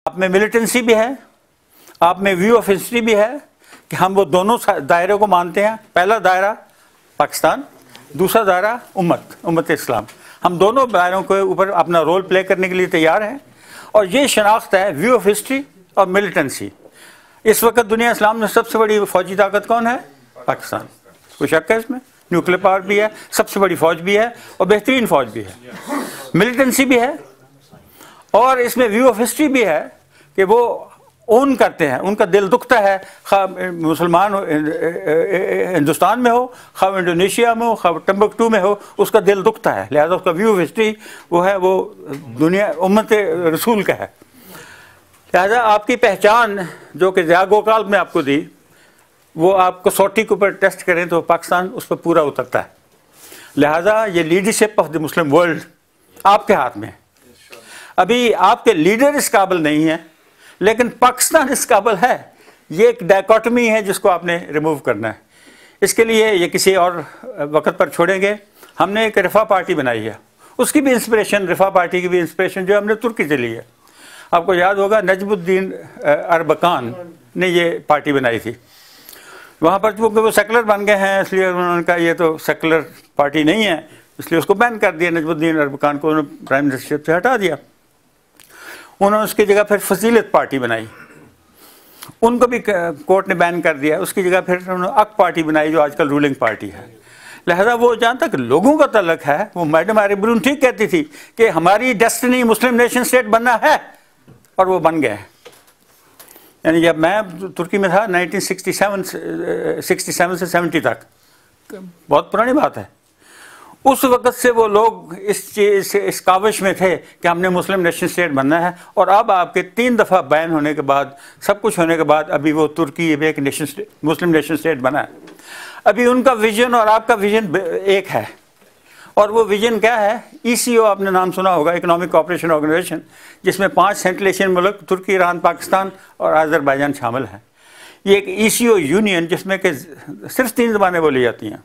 آپ میں ملیٹنسی بھی ہے، آپ میں ویو آف ہسٹری بھی ہے کہ ہم وہ دونوں دائرے کو مانتے ہیں. پہلا دائرہ پاکستان، دوسرا دائرہ امت اسلام. ہم دونوں دائروں کے اوپر اپنا رول پلے کرنے کے لیے تیار ہیں. اور یہ شناخت ہے ویو آف ہسٹری اور ملیٹنسی. اس وقت دنیا اسلام میں سب سے بڑی فوجی طاقت کون ہے؟ پاکستان. کوئی شک ہے اس میں؟ نیوکلیر پاور بھی ہے، سب سے بڑی فوج بھی ہے اور بہترین فوج بھی ہے. ملیٹنسی بھی ہے اور اس میں ویو آف ہسٹری بھی ہے کہ وہ اون کرتے ہیں. ان کا دل دکھتا ہے، خواہ مسلمان ہندوستان میں ہو، خواہ انڈونیشیا میں ہو، خواہ ٹمبکٹو میں ہو، اس کا دل دکھتا ہے. لہذا اس کا ویو آف ہسٹری وہ ہے، وہ دنیا امت رسول کا ہے. لہذا آپ کی پہچان جو کہ ضیاء گوکال میں آپ کو دی، وہ آپ کو سوٹی کے اوپر ٹیسٹ کریں تو پاکستان اس پر پورا اترتا ہے. لہذا یہ leadership of the Muslim world آپ کے ہاتھ میں ہے. ابھی آپ کے لیڈر اس قابل نہیں ہیں لیکن پاکستان اس قابل ہے. یہ ایک ڈائکوٹمی ہے جس کو آپ نے ریموو کرنا ہے. اس کے لیے یہ کسی اور وقت پر چھوڑیں گے. ہم نے ایک رفا پارٹی بنائی ہے، اس کی بھی انسپریشن، رفا پارٹی کی بھی انسپریشن جو ہم نے ترکی سے لی ہے. آپ کو یاد ہوگا نجم الدین اربکان نے یہ پارٹی بنائی تھی. وہاں پر چونکہ وہ سیکولر بن گئے ہیں اس لیے انہوں نے کہا یہ تو سیکولر پارٹی نہیں ہے، اس لیے اس کو بین کر دیا. نجم الدین اربکان کو انہوں نے پرائم منسٹرشپ سے ہٹا دیا. انہوں نے اس کی جگہ پھر فضیلت پارٹی بنائی، ان کو بھی کورٹ نے بین کر دیا. اس کی جگہ پھر انہوں نے اک پارٹی بنائی جو آج کل رولنگ پارٹی ہے. لہذا وہ جہاں تک لوگوں کا تعلق ہے، وہ میڈم آری برون ٹھیک کہتی تھی کہ ہماری ڈیسٹنی مسلم نیشن اسٹیٹ بننا ہے، اور وہ بن گئے. یعنی جب میں ترکی میں تھا 1967 سے 70 تک، بہت پرانی بات ہے، اس وقت سے وہ لوگ اس کاوش میں تھے کہ ہم نے مسلم نیشن اسٹیٹ بننا ہے. اور اب آپ کے 3 دفعہ بین ہونے کے بعد، سب کچھ ہونے کے بعد، ابھی وہ ترکی ایک مسلم نیشن اسٹیٹ بنا ہے. ابھی ان کا ویژن اور آپ کا ویژن ایک ہے، اور وہ ویژن کیا ہے؟ ECO آپ نے نام سنا ہوگا، اکنامک کوآپریشن آرگنائزیشن، جس میں 5 سینٹرل ایشین ملک ترکی، ایران، پاکستان اور آذربائیجان شامل ہیں. یہ ایک ECO یونین جس میں کہ صرف 3 زبانیں بولی جاتی ہیں،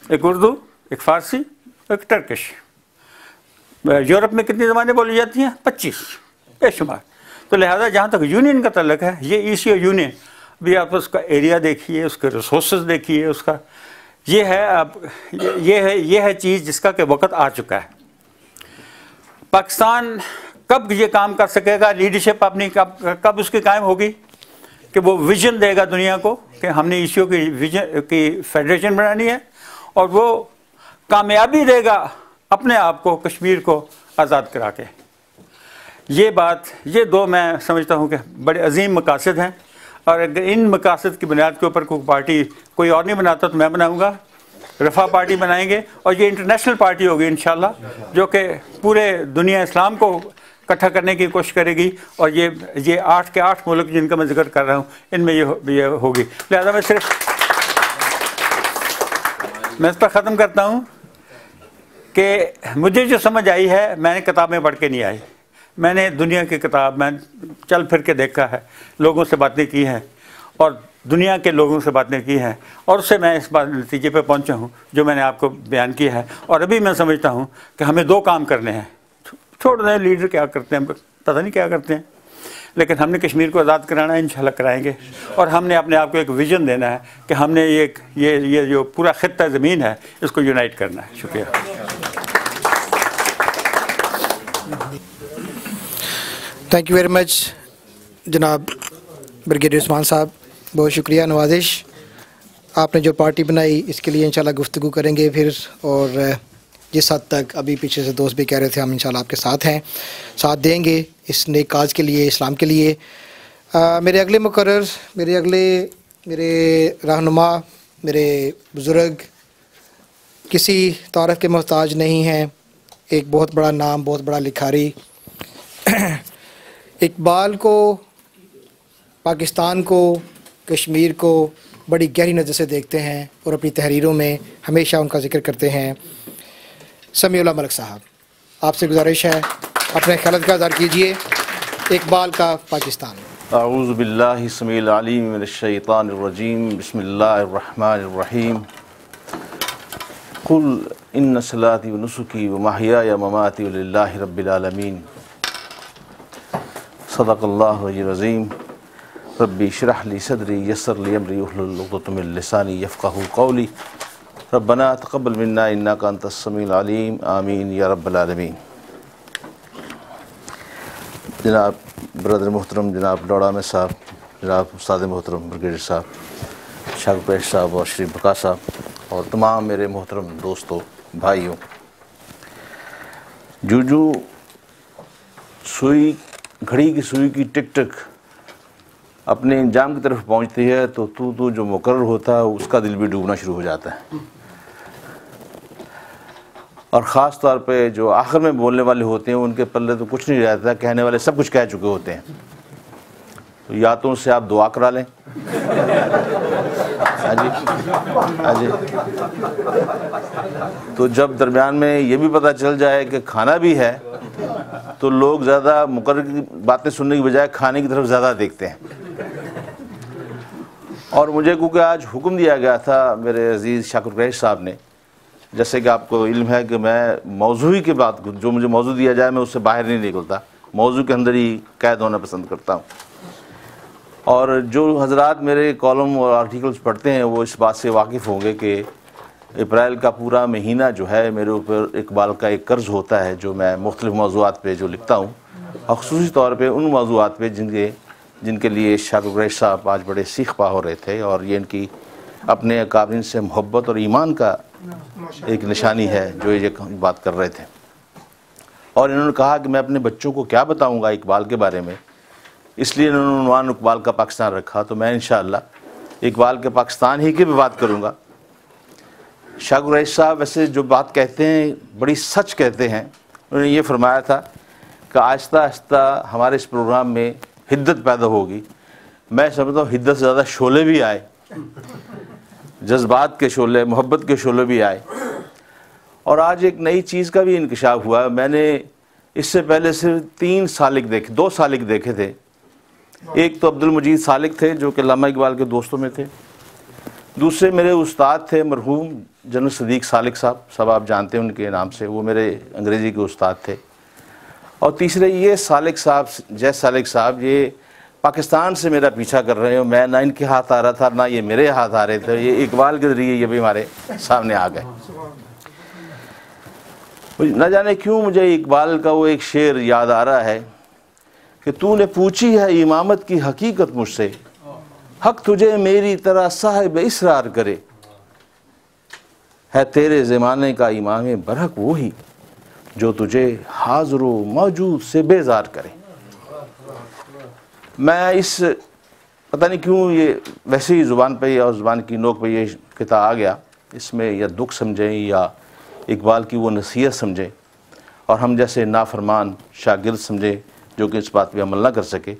ایک اردو، ایک فارسی، ایک ٹرکش. یورپ میں کتنی زبانیں بولی جاتی ہیں؟ 25 بے شمار. تو لہذا جہاں تک یونین کا تعلق ہے، یہ ECO یونین، بھی آپ اس کا ایریا دیکھیے، اس کے ریسورسز دیکھیے، اس کا یہ ہے چیز جس کا کہ وقت آ چکا ہے. پاکستان کب یہ کام کر سکے گا، لیڈرشپ اپنی کب اس کی قائم ہوگی کہ وہ ویژن دے گا دنیا کو کہ ہم نے ECO کی فیڈریشن بنانی ہے، اور وہ کامیابی دے گا اپنے آپ کو کشمیر کو آزاد کرا کے. یہ بات، یہ 2 میں سمجھتا ہوں کہ بڑے عظیم مقاصد ہیں. اور اگر ان مقاصد کی بنیاد کے اوپر کوئی پارٹی کوئی اور نہیں بناتا تو میں بناؤں گا. رفا پارٹی بنائیں گے، اور یہ انٹرنیشنل پارٹی ہوگی انشاءاللہ، جو کہ پورے دنیا اسلام کو اکٹھا کرنے کی کوشش کرے گی. اور یہ 8 کے 8 ملک جن کا میں ذکر کر رہا ہوں، ان میں یہ ہوگی. لہذا میں اس پر ختم کرتا ہوں کہ مجھے جو سمجھ آئی ہے، میں نے کتابیں پڑھ کے نہیں آئی، میں نے دنیا کی کتاب میں چل پھر کے دیکھا ہے، لوگوں سے باتیں کی ہیں، اور دنیا کے لوگوں سے باتیں کی ہیں، اور اس سے میں اس بات نتیجے پہ پہنچا ہوں جو میں نے آپ کو بیان کیا ہے. اور ابھی میں سمجھتا ہوں کہ ہمیں 2 کام کرنے ہیں. چھوڑ دیں لیڈر کیا کرتے ہیں، پتہ نہیں کیا کرتے ہیں، لیکن ہم نے کشمیر کو آزاد کرانا ہے، انشاءاللہ کرائیں گے. اور ہم نے اپنے آپ کو ایک ویژن دینا ہے کہ ہم نے یہ جو پورا خطہ زمین ہے اس کو یونائٹ کرنا ہے. شکریہ. تھینک یو ویری مچ جناب بریگیڈیئر عثمان صاحب، بہت شکریہ. نوازش، آپ نے جو پارٹی بنائی اس کے لیے انشاءاللہ گفتگو کریں گے پھر، اور جس حد تک ابھی پیچھے سے دوست بھی کہہ رہے تھے، ہم انشاءاللہ آپ کے ساتھ ہیں، ساتھ دیں گے اس نیک کاج کے لیے، اسلام کے لیے. میرے اگلے مقرر، میرے رہنما، میرے بزرگ کسی تعارف کے محتاج نہیں ہیں. ایک بہت بڑا نام، بہت بڑا لکھاری. اقبال کو، پاکستان کو، کشمیر کو بڑی گہری نظر سے دیکھتے ہیں اور اپنی تحریروں میں ہمیشہ ان کا ذکر کرتے ہیں. سمیع اللہ ملک صاحب، آپ سے گزارش ہے اپنے خیالات کا اظہار کیجئے. اقبال کا پاکستان. اعوذ باللہ السمیع العلیم من الشیطان الرجیم، بسم اللہ الرحمن الرحیم. قل ان صلاتی و نسکی و محیای و مماتی للہ رب العالمین. صدق اللہ العظیم ربی اشرح لی صدری یسر لی امری واحلل عقدۃ من لسانی یفقہوا قولی ربنا تقبل منا انک انت السمیع العلیم آمین یا رب العالمین۔ جناب برادر محترم جناب ڈوڑا میں صاحب، جناب استاد محترم بریگیڈیئر صاحب، شاکر قریشی صاحب اور شریف بکا صاحب اور تمام میرے محترم دوستوں بھائیوں، جو سوئی گھڑی کی سوئی کی ٹک ٹک اپنے انجام کی طرف پہنچتی ہے تو جو مقرر ہوتا ہے اس کا دل بھی ڈوبنا شروع ہو جاتا ہے، اور خاص طور پہ جو آخر میں بولنے والے ہوتے ہیں ان کے پلے تو کچھ نہیں رہتا، کہنے والے سب کچھ کہہ چکے ہوتے ہیں، تو یا تو ان سے آپ دعا کرا لیں، ہاں جی، تو جب درمیان میں یہ بھی پتہ چل جائے کہ کھانا بھی ہے تو لوگ زیادہ مقرر کی باتیں سننے کی بجائے کھانے کی طرف زیادہ دیکھتے ہیں۔ اور مجھے کیونکہ آج حکم دیا گیا تھا میرے عزیز شاکر قریشی صاحب نے، جیسے کہ آپ کو علم ہے کہ میں موضوعی کی بات جو مجھے موضوع دیا جائے میں اس سے باہر نہیں نکلتا، موضوع کے اندر ہی قید ہونا پسند کرتا ہوں، اور جو حضرات میرے کالم اور آرٹیکلز پڑھتے ہیں وہ اس بات سے واقف ہوں گے کہ اپریل کا پورا مہینہ جو ہے میرے اوپر اقبال کا ایک قرض ہوتا ہے جو میں مختلف موضوعات پہ جو لکھتا ہوں، اور خصوصی طور پہ ان موضوعات پہ جن کے لیے شاکر قریشی صاحب آج بڑے سیخ پا ہو رہے تھے، اور یہ ان کی اپنے اکابرین سے محبت اور ایمان کا ایک نشانی ہے جو یہ بات کر رہے تھے۔ اور انہوں نے کہا کہ میں اپنے بچوں کو کیا بتاؤں گا اقبال کے بارے میں، اس لیے انہوں نے عنوان اقبال کا پاکستان رکھا، تو میں انشاءاللہ اقبال کے پاکستان ہی کی بھی بات کروں گا۔ شاکر قریشی صاحب ویسے جو بات کہتے ہیں بڑی سچ کہتے ہیں، انہوں نے یہ فرمایا تھا کہ آہستہ آہستہ ہمارے اس پروگرام میں حدت پیدا ہوگی، میں سمجھتا ہوں حدت سے زیادہ شعلے بھی آئے، جذبات کے شعلے، محبت کے شعلے بھی آئے، اور آج ایک نئی چیز کا بھی انکشاف ہوا۔ میں نے اس سے پہلے صرف 2 سالک دیکھے تھے، ایک تو عبدالمجید سالک تھے جو کہ علامہ اقبال کے دوستوں میں تھے، دوسرے میرے استاد تھے مرحوم جنرل صدیق سالک صاحب، سب آپ جانتے ہیں ان کے نام سے، وہ میرے انگریزی کے استاد تھے، اور تیسرے یہ سالک صاحب، جیس سالک صاحب، یہ پاکستان سے میرا پیچھا کر رہے ہیں، میں نہ ان کے ہاتھ آ رہا تھا نہ یہ میرے ہاتھ آ رہے تھے، یہ اقبال کے ذریعے یہ بھی ہمارے سامنے آ گئے۔ نہ جانے کیوں مجھے اقبال کا وہ ایک شعر یاد آ رہا ہے کہ تو نے پوچھی ہے امامت کی حقیقت مجھ سے، حق تجھے میری طرح صاحب اسرار کرے، ہے تیرے زمانے کا امام برحق وہی جو تجھے حاضر و موجود سے بیزار کرے۔ میں اس پتہ نہیں کیوں یہ ویسے ہی زبان پہ اور زبان کی نوک پہ یہ خطہ آ گیا، اس میں یا دکھ سمجھیں یا اقبال کی وہ نصیحت سمجھیں، اور ہم جیسے نافرمان شاگرد سمجھیں جو کہ اس بات پہ عمل نہ کر سکے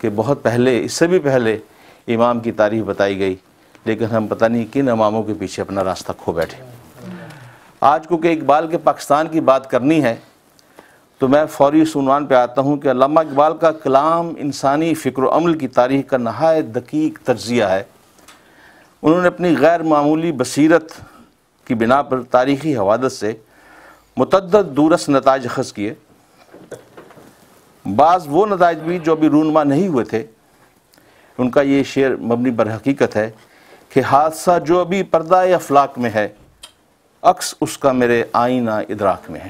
کہ بہت پہلے، اس سے بھی پہلے امام کی تاریخ بتائی گئی، لیکن ہم پتہ نہیں کن اماموں کے پیچھے اپنا راستہ کھو بیٹھے۔ آج کو کہ اقبال کے پاکستان کی بات کرنی ہے تو میں فوری اس عنوان پہ آتا ہوں کہ علامہ اقبال کا کلام انسانی فکر و عمل کی تاریخ کا نہایت دقیق تجزیہ ہے۔ انہوں نے اپنی غیر معمولی بصیرت کی بنا پر تاریخی حوادث سے متعدد دورس نتائج اخذ کیے، بعض وہ نتائج بھی جو ابھی رونما نہیں ہوئے تھے۔ ان کا یہ شعر مبنی بر حقیقت ہے کہ حادثہ جو ابھی پردہ افلاک میں ہے، عکس اس کا میرے آئینہ ادراک میں ہے۔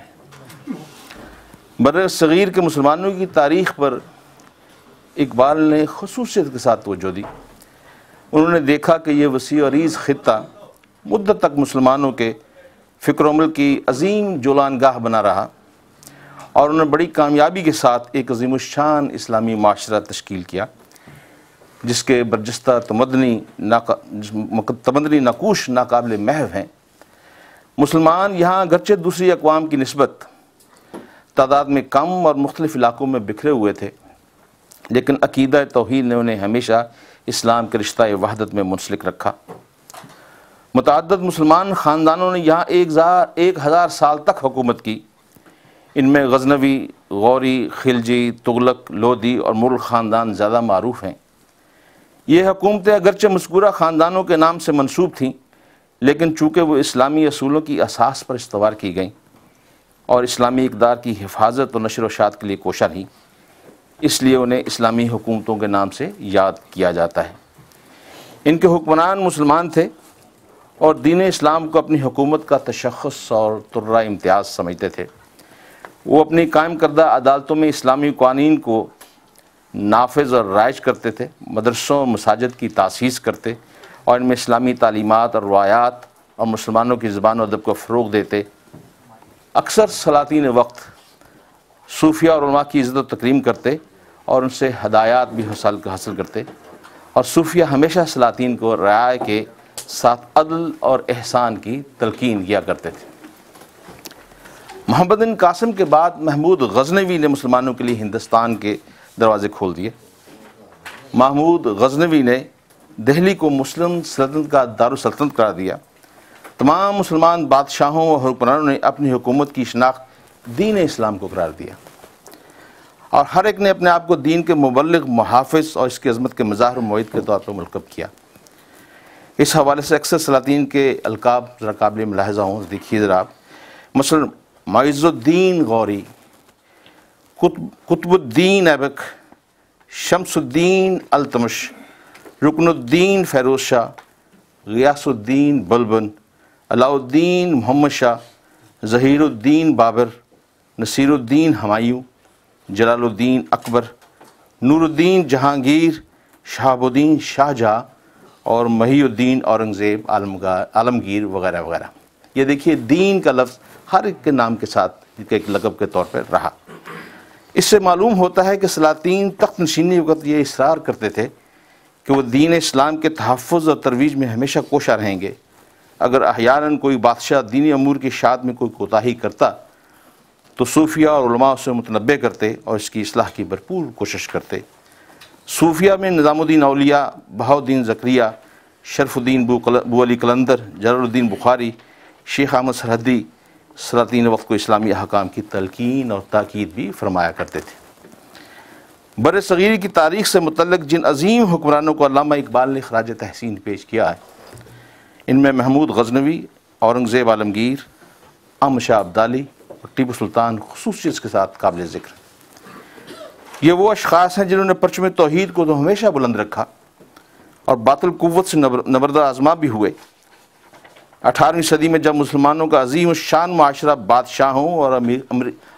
بر صغیر کے مسلمانوں کی تاریخ پر اقبال نے خصوصیت کے ساتھ توجہ دی۔ انہوں نے دیکھا کہ یہ وسیع و عریض خطہ مدت تک مسلمانوں کے فکر و عمل کی عظیم جولان گاہ بنا رہا، اور انہوں نے بڑی کامیابی کے ساتھ ایک عظیم الشان اسلامی معاشرہ تشکیل کیا جس کے برجستہ تمدنی نقوش ناقابل محو ہیں۔ مسلمان یہاں اگرچہ دوسری اقوام کی نسبت تعداد میں کم اور مختلف علاقوں میں بکھرے ہوئے تھے، لیکن عقیدہ توحید نے انہیں ہمیشہ اسلام کے رشتہ وحدت میں منسلک رکھا۔ متعدد مسلمان خاندانوں نے یہاں 1000 سال تک حکومت کی، ان میں غزنوی، غوری، خلجی، تغلق، لودھی اور مرغ خاندان زیادہ معروف ہیں۔ یہ حکومتیں اگرچہ مذکورہ خاندانوں کے نام سے منسوب تھیں، لیکن چونکہ وہ اسلامی اصولوں کی اساس پر استوار کی گئیں اور اسلامی اقدار کی حفاظت و نشر و اشاعت کے لیے کوشاں رہیں، اس لیے انہیں اسلامی حکومتوں کے نام سے یاد کیا جاتا ہے۔ ان کے حکمران مسلمان تھے اور دین اسلام کو اپنی حکومت کا تشخص اور طرہ امتیاز سمجھتے تھے۔ وہ اپنی قائم کردہ عدالتوں میں اسلامی قوانین کو نافذ اور رائج کرتے تھے، مدرسوں اور مساجد کی تاسیس کرتے اور ان میں اسلامی تعلیمات اور روایات اور مسلمانوں کی زبان و ادب کو فروغ دیتے۔ اکثر سلاطین وقت صوفیہ اور علماء کی عزت و تکریم کرتے اور ان سے ہدایات بھی حاصل کرتے، اور صوفیہ ہمیشہ سلاطین کو رعایا کے ساتھ عدل اور احسان کی تلقین کیا کرتے تھے۔ محمد بن قاسم کے بعد محمود غزنوی نے مسلمانوں کے لیے ہندوستان کے دروازے کھول دیے۔ محمود غزنوی نے دہلی کو مسلم سلطنت کا دارالسلطنت قرار دیا۔ تمام مسلمان بادشاہوں اور حکمرانوں نے اپنی حکومت کی شناخت دین اسلام کو قرار دیا، اور ہر ایک نے اپنے آپ کو دین کے مبلغ، محافظ اور اس کی عظمت کے مظاہر و معید کے طور پر ملقب کیا۔ اس حوالے سے اکثر سلاطین کے القاب ذرا قابل ملاحظہ ہوں، دیکھیے ذرا آپ، مثلا معز الدین غوری، قطب الدین ایبک، شمس الدین التمش، رکن الدین فیروز شاہ، غیاث الدین بلبن، علاء الدین محمد شاہ، ظہیر الدین بابر، نصیر الدین ہمایوں، جلال الدین اکبر، نور الدین جہانگیر، شہاب الدین شاہ جہاں اور محی الدین اورنگزیب عالمگیر وغیرہ وغیرہ۔ یہ دیکھیے دین کا لفظ ہر ایک کے نام کے ساتھ ایک لقب کے طور پر رہا۔ اس سے معلوم ہوتا ہے کہ سلاطین تخت نشینی وقت یہ اصرار کرتے تھے کہ وہ دین اسلام کے تحفظ اور ترویج میں ہمیشہ کوشاں رہیں گے۔ اگر احیاناً کوئی بادشاہ دینی امور کی اشاعت میں کوئی کوتاہی کرتا تو صوفیہ اور علماء اسے متنبہ کرتے اور اس کی اصلاح کی بھرپور کوشش کرتے۔ صوفیہ میں نظام الدین اولیاء، بہاؤالدین زکریہ، شرف الدین بو علی قلندر، جلال الدین بخاری، شیخ احمد سرحدی سلاطین وقت کو اسلامی احکام کی تلقین اور تاکید بھی فرمایا کرتے تھے۔ بر صغیر کی تاریخ سے متعلق جن عظیم حکمرانوں کو علامہ اقبال نے خراج تحسین پیش کیا ہے، ان میں محمود غزنوی، اورنگزیب عالمگیر، احمد شاہ ابدالی اور ٹیپو سلطان خصوصیت کے ساتھ قابل ذکر۔ یہ وہ اشخاص ہیں جنہوں نے پرچم توحید کو تو ہمیشہ بلند رکھا اور باطل قوت سے نبردہ آزما بھی ہوئے۔ 18ویں صدی میں جب مسلمانوں کا عظیم الشان معاشرہ بادشاہوں اور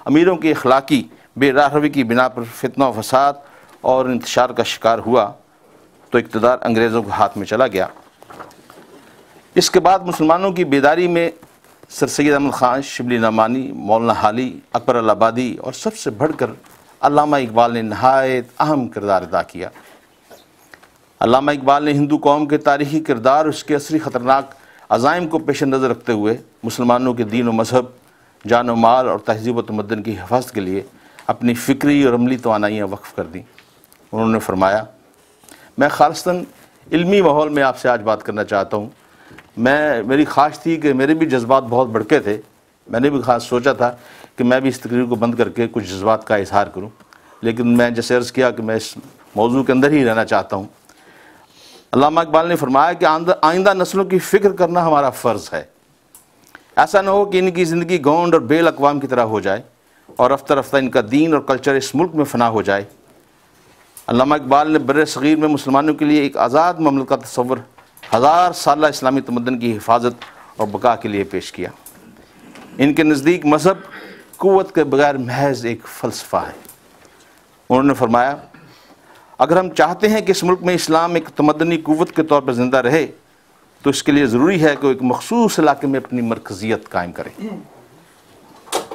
امیروں کی اخلاقی بے راہ روی کی بنا پر فتنہ و فساد اور انتشار کا شکار ہوا تو اقتدار انگریزوں کے ہاتھ میں چلا گیا۔ اس کے بعد مسلمانوں کی بیداری میں سر سید احمد خان، شبلی نعمانی، مولانا حالی، اکبر الہٰبادی اور سب سے بڑھ کر علامہ اقبال نے نہایت اہم کردار ادا کیا۔ علامہ اقبال نے ہندو قوم کے تاریخی کردار اور اس کے عصری خطرناک عزائم کو پیش نظر رکھتے ہوئے مسلمانوں کے دین و مذہب، جان و مال اور تہذیب و تمدن کی حفاظت کے لیے اپنی فکری اور عملی توانائیاں وقف کر دیں۔ انہوں نے فرمایا، میں خالصتاً علمی ماحول میں آپ سے آج بات کرنا چاہتا ہوں۔ میری خواہش تھی کہ میرے بھی جذبات بہت بڑھکے تھے، میں نے بھی خاص سوچا تھا کہ میں بھی اس تقریر کو بند کر کے کچھ جذبات کا اظہار کروں، لیکن میں جیسے عرض کیا کہ میں اس موضوع کے اندر ہی رہنا چاہتا ہوں۔ علامہ اقبال نے فرمایا کہ آئندہ نسلوں کی فکر کرنا ہمارا فرض ہے۔ ایسا نہ ہو کہ ان کی زندگی گونڈ اور بیل اقوام کی طرح ہو جائے اور رفتہ رفتہ ان کا دین اور کلچر اس ملک میں فنا ہو جائے۔ علامہ اقبال نے بر صغیر میں مسلمانوں کے لیے ایک آزاد مملکت کا تصور 1000 سالہ اسلامی تمدن کی حفاظت اور بقا کے لیے پیش کیا۔ ان کے نزدیک مذہب قوت کے بغیر محض ایک فلسفہ ہے۔ انہوں نے فرمایا، اگر ہم چاہتے ہیں کہ اس ملک میں اسلام ایک تمدنی قوت کے طور پر زندہ رہے تو اس کے لیے ضروری ہے کہ وہ ایک مخصوص علاقے میں اپنی مرکزیت قائم کرے۔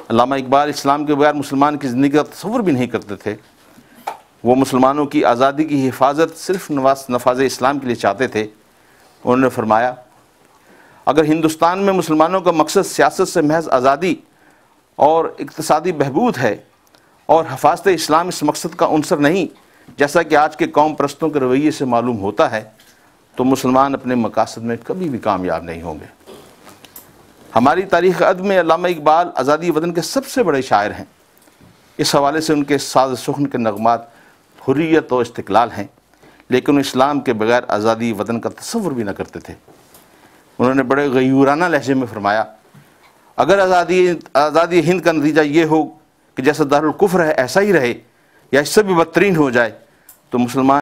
علامہ اقبال اسلام کے بغیر مسلمان کی زندگی کا تصور بھی نہیں کرتے تھے۔ وہ مسلمانوں کی آزادی کی حفاظت صرف نفاذ اسلام کے لیے چاہتے تھے۔ انہوں نے فرمایا، اگر ہندوستان میں مسلمانوں کا مقصد سیاست سے محض آزادی اور اقتصادی بہبود ہے اور حفاظت اسلام اس مقصد کا عنصر نہیں، جیسا کہ آج کے قوم پرستوں کے رویے سے معلوم ہوتا ہے، تو مسلمان اپنے مقاصد میں کبھی بھی کامیاب نہیں ہوں گے۔ ہماری تاریخ ادب میں علامہ اقبال آزادی وطن کے سب سے بڑے شاعر ہیں۔ اس حوالے سے ان کے ساز سخن کے نغمات حریت و استقلال ہیں، لیکن اسلام کے بغیر آزادی وطن کا تصور بھی نہ کرتے تھے۔ انہوں نے بڑے غیورانہ لہجے میں فرمایا، اگر آزادی ہند کا نتیجہ یہ ہو کہ جیسا دارالکفر ہے ایسا ہی رہے، یا اس سے بھی بدترین ہو جائے تو مسلمان